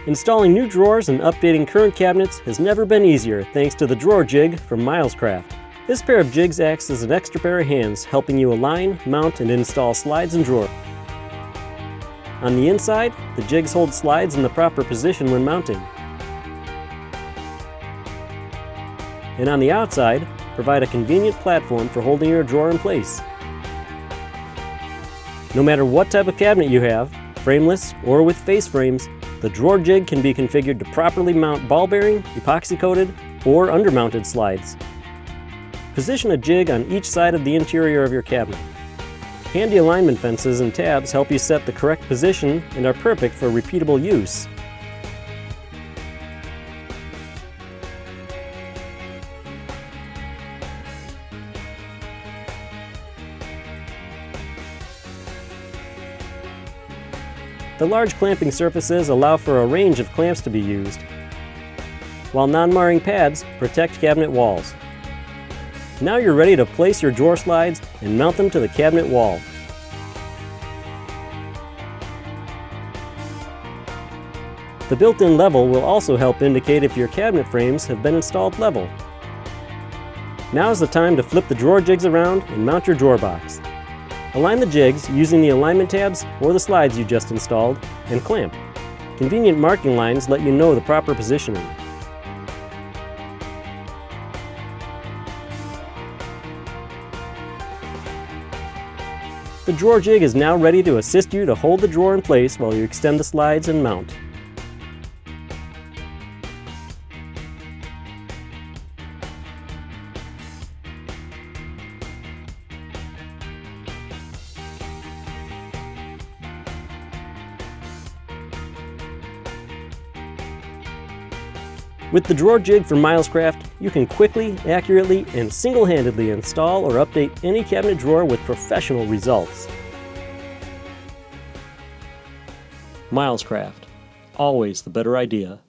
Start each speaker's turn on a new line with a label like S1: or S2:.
S1: Installing new drawers and updating current cabinets has never been easier thanks to the DrawerJig from Milescraft. This pair of jigs acts as an extra pair of hands, helping you align, mount, and install slides and drawers. On the inside, the jigs hold slides in the proper position when mounting. And on the outside, provide a convenient platform for holding your drawer in place. No matter what type of cabinet you have, frameless or with face frames, the DrawerJig can be configured to properly mount ball bearing, epoxy coated, or undermounted slides. Position a jig on each side of the interior of your cabinet. Handy alignment fences and tabs help you set the correct position and are perfect for repeatable use. The large clamping surfaces allow for a range of clamps to be used, while non-marring pads protect cabinet walls. Now you're ready to place your drawer slides and mount them to the cabinet wall. The built-in level will also help indicate if your cabinet frames have been installed level. Now is the time to flip the drawer jigs around and mount your drawer box. Align the jigs using the alignment tabs or the slides you just installed, and clamp. Convenient marking lines let you know the proper positioning. The DrawerJig is now ready to assist you to hold the drawer in place while you extend the slides and mount. With the DrawerJig from Milescraft, you can quickly, accurately, and single-handedly install or update any cabinet drawer with professional results. Milescraft, always the better idea.